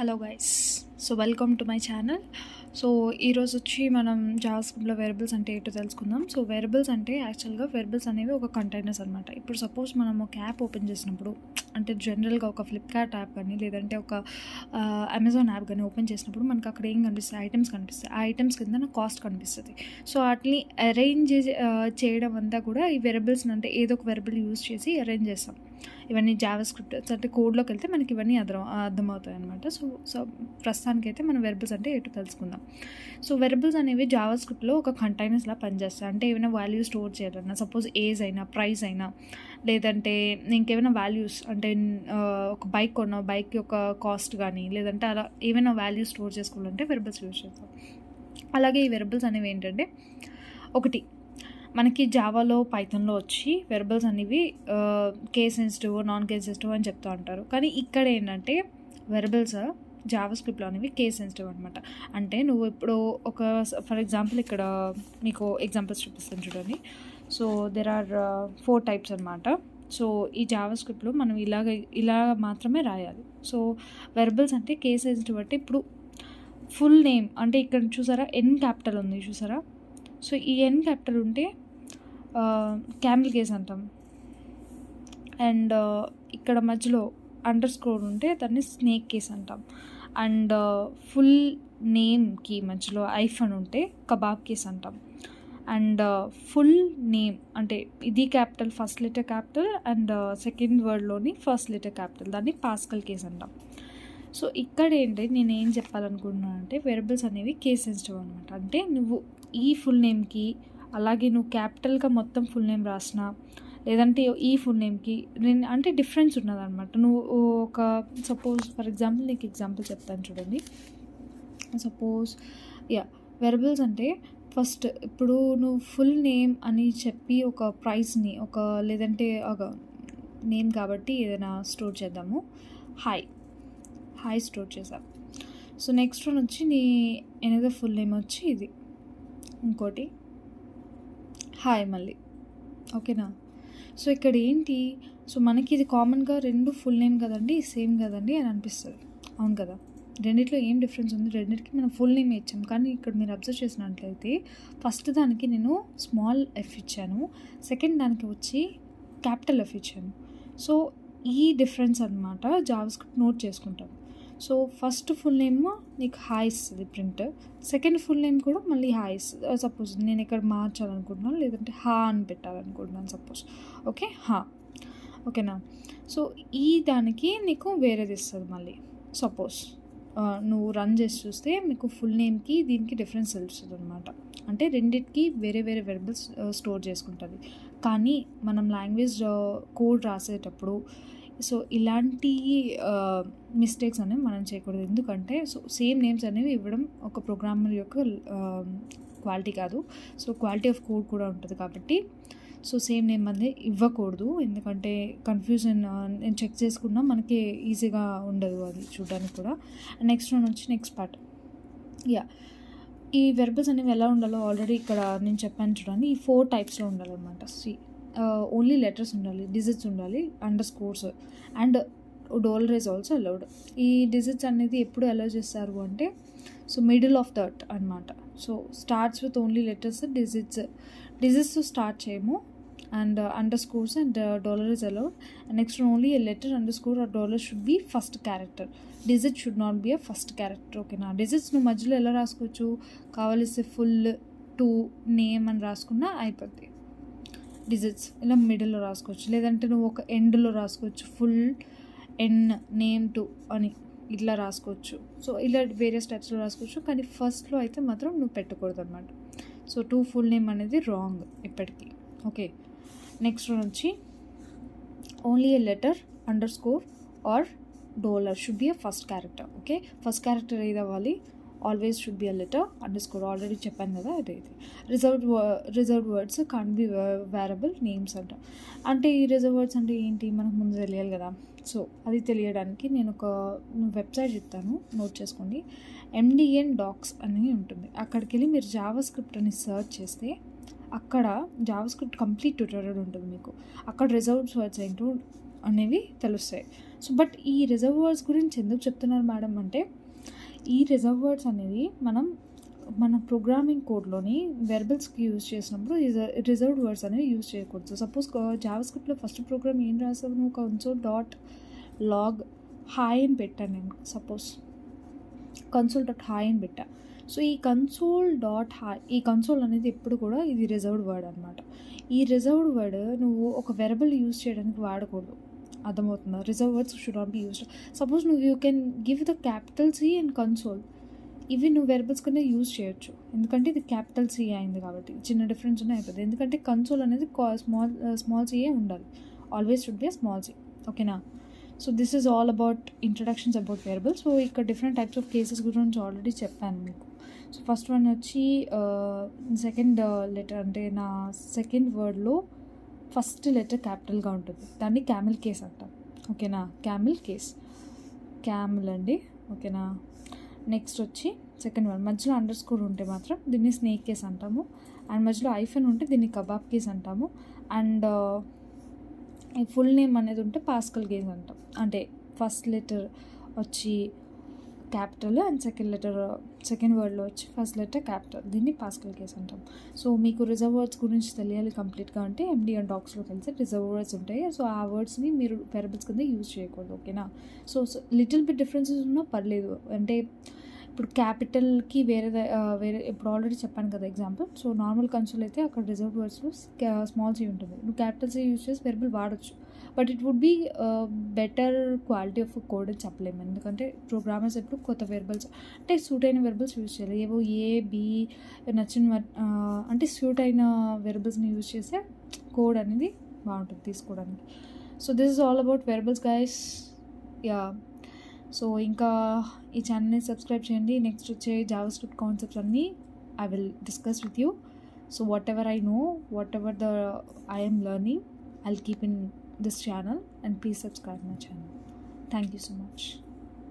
Hello guys, so welcome to my channel. So ఈరోజు వచ్చి మనం జావాస్క్రిప్ట్లో వేరియబుల్స్ అంటే ఏంటో తెలుసుకుందాం. సో వేరియబుల్స్ అంటే యాక్చువల్గా వేరియబుల్స్ అనేవి ఒక కంటైనర్స్ అనమాట. ఇప్పుడు సపోజ్ మనం ఒక యాప్ ఓపెన్ చేసినప్పుడు, అంటే జనరల్గా ఒక ఫ్లిప్కార్ట్ యాప్ కానీ లేదంటే ఒక అమెజాన్ యాప్ కానీ ఓపెన్ చేసినప్పుడు మనకు అక్కడ ఏం కనిపిస్తాయి, ఐటమ్స్ కనిపిస్తాయి. ఆ ఐటమ్స్ కింద నాకు కాస్ట్ కనిపిస్తుంది. సో వాటిని అరేంజ్ చేయడం అంతా కూడా ఈ వేరియబుల్స్ అంటే ఏదో ఒక వేరియబుల్ యూజ్ చేసి అరేంజ్ చేస్తాం. ఇవన్నీ జావాస్క్రిప్ట్ అంటే కోడ్లోకి వెళ్తే మనకి ఇవన్నీ అర్థమవుతాయి అనమాట. సో ప్రస్తుతానికైతే మనం వేరియబుల్స్ అంటే ఏంటో తెలుసుకుందాం. సో వేరియబుల్స్ అనేవి జావాస్క్రిప్ట్లో ఒక కంటైనర్స్లా పనిచేస్తాయి. అంటే ఏమైనా వాల్యూ స్టోర్ చేయాలన్నా, సపోజ్ ఏజ్ అయినా, ప్రైస్ అయినా, లేదంటే ఇంకేమైనా వాల్యూస్ అంటే ఒక బైక్ కొన్నా, బైక్ యొక్క కాస్ట్ కానీ, లేదంటే అలా ఏమైనా వాల్యూ స్టోర్ చేసుకోవాలంటే వేరియబుల్స్ యూజ్ చేస్తాం. అలాగే ఈ వేరియబుల్స్ అనేవి ఏంటంటే, ఒకటి మనకి జావాలో, పైథాన్లో వచ్చి వేరియబుల్స్ అనేవి case sensitive, non case sensitive అని చెప్తూ ఉంటారు. కానీ ఇక్కడ ఏంటంటే వేరియబుల్స్ జావాస్క్రిప్ట్లో అనేవి కేస్ సెన్సిటివ్ అనమాట. అంటే నువ్వు ఇప్పుడు ఒక ఫర్ ఎగ్జాంపుల్ ఇక్కడ మీకు ఎగ్జాంపుల్స్ చూపిస్తాను చూడండి. సో దెర్ ఆర్ 4 టైప్స్ అనమాట. సో ఈ జావాస్క్రిప్ట్లో మనం ఇలా మాత్రమే రాయాలి. సో వేరియబుల్స్ అంటే కేస్ సెన్సిటివ్ అంటే ఇప్పుడు ఫుల్ నేమ్ అంటే ఇక్కడ చూసారా ఎన్ క్యాపిటల్ ఉంది చూసారా. సో ఈ ఎన్ క్యాపిటల్ ఉంటే క్యామిల్ కేస్ అంటాం. అండ్ ఇక్కడ మధ్యలో అండర్ స్కోర్ ఉంటే దాన్ని స్నేక్ కేస్ అంటాం. అండ్ ఫుల్ నేమ్కి మధ్యలో ఐఫన్ ఉంటే కబాబ్ కేస్ అంటాం. అండ్ ఫుల్ నేమ్ అంటే ఇది capital, first letter capital, and second వర్డ్లోని ఫస్ట్ లెటర్ క్యాపిటల్, దాన్ని పాస్కల్ కేస్ అంటాం. సో ఇక్కడ ఏంటి నేను ఏం చెప్పాలనుకుంటున్నాను అంటే వేరియబుల్స్ అనేవి కేస్ సెన్సిటివ్ అనమాట. అంటే నువ్వు ఈ ఫుల్ నేమ్కి అలాగే నువ్వు క్యాపిటల్గా మొత్తం ఫుల్ నేమ్ రాసినా, లేదంటే ఈ ఫుల్ నేమ్కి అంటే డిఫరెన్స్ ఉన్నదనమాట. నువ్వు ఒక సపోజ్ ఫర్ ఎగ్జాంపుల్ నీకు ఎగ్జాంపుల్ చెప్తాను చూడండి. సపోజ్ వేరియబుల్స్ అంటే ఫస్ట్ ఇప్పుడు నువ్వు ఫుల్ నేమ్ అని చెప్పి ఒక ప్రైస్ని లేదంటే ఒక నేమ్ కాబట్టి ఏదైనా స్టోర్ చేద్దాము. హాయ్ స్టోర్ చేసాం. సో నెక్స్ట్ వన్ వచ్చి నీ ఏదైతే ఫుల్ నేమ్ వచ్చి ఇది, ఇంకోటి హాయ్ మళ్ళీ, ఓకేనా. సో ఇక్కడ ఏంటి, సో మనకి ఇది కామన్గా రెండు ఫుల్ నేమ్ కదండి, సేమ్ కదండి అని అనిపిస్తుంది, అవును కదా. రెండిట్లో ఏం డిఫరెన్స్ ఉంది, రెండింటికి మనం ఫుల్ నేమ్ ఇచ్చాం. కానీ ఇక్కడ మీరు అబ్జర్వ్ చేసినట్లయితే ఫస్ట్ దానికి నేను స్మాల్ ఎఫ్ ఇచ్చాను, సెకండ్ దానికి వచ్చి క్యాపిటల్ ఎఫ్ ఇచ్చాను. సో ఈ డిఫరెన్స్ అనమాట జావాస్క్రిప్ట్ నోట్ చేసుకుంటాం. సో ఫస్ట్ ఫుల్ నేమ్ నీకు హాయ్ ఇస్తుంది ప్రింట్, సెకండ్ ఫుల్ నేమ్ కూడా మళ్ళీ హాయ్ ఇస్తుంది. సపోజ్ నేను ఇక్కడ మార్చాలనుకుంటున్నాను, లేదంటే హా అని పెట్టాలనుకుంటున్నాను సపోజ్, ఓకేనా. సో ఈ దానికి నీకు వేరేది ఇస్తుంది మళ్ళీ. సపోజ్ నువ్వు రన్ చేసి చూస్తే మీకు ఫుల్ నేమ్కి దీనికి డిఫరెన్స్ తెలుస్తుంది అనమాట. అంటే రెండింటికి వేరే వేరే వేరియబుల్స్ స్టోర్ చేసుకుంటుంది. కానీ మనం లాంగ్వేజ్ కోడ్ రాసేటప్పుడు సో ఇలాంటి మిస్టేక్స్ అనేవి మనం చేయకూడదు. ఎందుకంటే సో సేమ్ నేమ్స్ అనేవి ఇవ్వడం ఒక ప్రోగ్రామర్ యొక్క క్వాలిటీ కాదు. సో క్వాలిటీ ఆఫ్ కోడ్ కూడా ఉంటుంది కాబట్టి సో సేమ్ నేమ్ అనేది ఇవ్వకూడదు. ఎందుకంటే కన్ఫ్యూజన్ నేను చెక్ చేసుకున్నా మనకి ఈజీగా ఉండదు అది చూడడానికి కూడా. నెక్స్ట్ వన్ వచ్చి నెక్స్ట్ పార్ట్. ఈ వెర్బల్స్ అనేవి ఎలా ఉండాలో ఆల్రెడీ ఇక్కడ నేను చెప్పాను చూడండి. ఈ 4 టైప్స్లో ఉండాలన్నమాట. ఓన్లీ లెటర్స్ ఉండాలి, డిజిట్స్ ఉండాలి, underscores and $. Is also allowed. ఈ డిజిట్స్ అనేది ఎప్పుడు అలౌ చేస్తారు అంటే సో మిడిల్ ఆఫ్ దట్ అనమాట. So starts with only letters, digits start చేయము. And underscores and $. Is allowed. Next only A letter, underscore or $. Should be first character. Digit should not be a first character, ఓకేనా. Digits నువ్వు మధ్యలో ఎలా రాసుకోవచ్చు, కావాల్సి full to name అని రాసుకున్నా అయిపోద్ది. డిజిట్స్ ఇలా మిడిల్లో రాసుకోవచ్చు, లేదంటే నువ్వు ఒక ఎండ్లో రాసుకోవచ్చు, ఫుల్ ఎన్ నేమ్ టు అని ఇట్లా రాసుకోవచ్చు. సో ఇలా వేరియస్ టైప్స్లో రాసుకోవచ్చు. కానీ ఫస్ట్లో అయితే మాత్రం నువ్వు పెట్టకూడదు అనమాట. సో 2 ఫుల్ నేమ్ అనేది రాంగ్ ఎప్పటికీ, ఓకే. నెక్స్ట్ వచ్చి only A letter, underscore or $. Should be a first character, okay. First character ఏది అవ్వాలి, always should be a letter, underscore already చెప్పాను కదా అదే. Reserved words can't be variable names అంట. అంటే ఈ రిజర్వ్ వర్డ్స్ అంటే ఏంటి మనకు ముందు తెలియాలి కదా. సో అది తెలియడానికి నేను ఒక వెబ్సైట్ చెప్తాను, నోట్ చేసుకోండి. MDN Docs అని ఉంటుంది. అక్కడికి వెళ్ళి మీరు జావాస్క్రిప్ట్ అని సర్చ్ చేస్తే అక్కడ జావాస్క్రిప్ట్ కంప్లీట్ ట్యూటోరియల్ ఉంటుంది మీకు. అక్కడ రిజర్వ్డ్ వర్డ్స్ ఏంటో అనేవి తెలుస్తాయి. సో బట్ ఈ రిజర్వ్ వర్డ్స్ గురించి ఎందుకు చెప్తున్నారు మేడం అంటే, ఈ రిజర్వ్ వర్డ్స్ అనేది మన ప్రోగ్రామింగ్ కోడ్లోని వెర్బల్స్కి యూజ్ చేసినప్పుడు రిజర్వ్డ్ వర్డ్స్ అనేవి యూజ్ చేయకూడదు. సపోజ్ జావాస్క్రిప్ట్లో ఫస్ట్ ప్రోగ్రామ్ ఏం రాసావు నువ్వు, console.log హాయ్ అని పెట్టాను నేను. సపోజ్ console.hi అని పెట్టా. సో ఈ console.hi, ఈ కన్సోల్ అనేది ఎప్పుడు కూడా ఇది రిజర్వ్డ్ వర్డ్ అనమాట. ఈ రిజర్వ్డ్ వర్డ్ నువ్వు ఒక వెరబుల్ యూజ్ చేయడానికి వాడకూడదు. అర్థమవుతుందా? Reserve words should not be used. Suppose you can give the capital C and console, ఇవి నువ్వు వెరబుల్స్ కింద యూజ్ చేయొచ్చు. ఎందుకంటే ఇది క్యాపిటల్ సి అయింది కాబట్టి చిన్న డిఫరెన్స్ ఉన్నాయి అయిపోతుంది. ఎందుకంటే కన్సోల్ అనేది స్మాల్ సియే ఉండాలి, always should be small C. ఓకేనా? So this is all about introductions about variables. So ఇక్కడ డిఫరెంట్ టైప్స్ ఆఫ్ కేసెస్ గురించి ఆల్రెడీ చెప్పాను మీకు. సో ఫస్ట్ వన్ వచ్చి సెకండ్ లెటర్, అంటే నా సెకండ్ వర్డ్లో ఫస్ట్ లెటర్ క్యాపిటల్గా ఉంటుంది, దాన్ని క్యామిల్ కేస్ అంటాం. ఓకేనా? క్యామిల్ కేస్, క్యామిల్ అండి. ఓకేనా? నెక్స్ట్ వచ్చి సెకండ్ వన్ మధ్యలో అండర్ స్కోర్ ఉంటే మాత్రం దీన్ని స్నేక్ కేస్ అంటాము. అండ్ మధ్యలో ఐఫన్ ఉంటే దీన్ని కబాబ్ కేస్ అంటాము. అండ్ ఈ ఫుల్ నేమ్ అనేది ఉంటే పాస్కల్ కేస్ అంటాం. అంటే ఫస్ట్ లెటర్ వచ్చి క్యాపిటల్ అండ్ సెకండ్ వర్డ్లో వచ్చి ఫస్ట్ లెటర్ క్యాపిటల్, దీన్ని పాస్కల్ కేస్ అంటాం. సో మీకు రిజర్వ్ వర్డ్స్ గురించి తెలియాలి కంప్లీట్గా అంటే MD అండ్ డాక్స్లో కలిసి రిజర్వ్ వర్డ్స్ ఉంటాయి. సో ఆ వర్డ్స్ని మీరు వెరబుల్స్ కింద యూజ్ చేయకూడదు. ఓకేనా? సో లిటిల్ బిట్ డిఫరెన్సెస్ ఉన్నా పర్లేదు. అంటే ఇప్పుడు క్యాపిటల్కి వేరే ఇప్పుడు ఆల్రెడీ చెప్పాను కదా ఎగ్జాంపుల్. సో నార్మల్ కన్సోల్ అయితే అక్కడ రిజర్వ్ వర్డ్స్లో స్మాల్ సి ఉంటుంది, నువ్వు క్యాపిటల్ సి యూజ్ చేసి వెరబుల్ వాడచ్చు. But it would be better quality of code అని చెప్పలేము. ఎందుకంటే ప్రోగ్రామర్స్ ఎప్పుడు కొత్త వెరబుల్స్ అంటే సూట్ అయిన వెరబుల్స్ యూజ్ చేయాలి. ఏవో A-B నచ్చిన అంటే సూట్ అయిన వెరబుల్స్ని యూజ్ చేస్తే కోడ్ అనేది బాగుంటుంది తీసుకోవడానికి. So this is all about variables guys. Ya, so ఇంకా ఈ ఛానల్ని సబ్స్క్రైబ్ చేయండి. నెక్స్ట్ వచ్చే జావాస్క్రిప్ట్ కాన్సెప్ట్స్ అన్నీ I will discuss with you. So whatever I know, whatever I am learning, I'll keep in this channel, and please subscribe my channel. Thank you so much.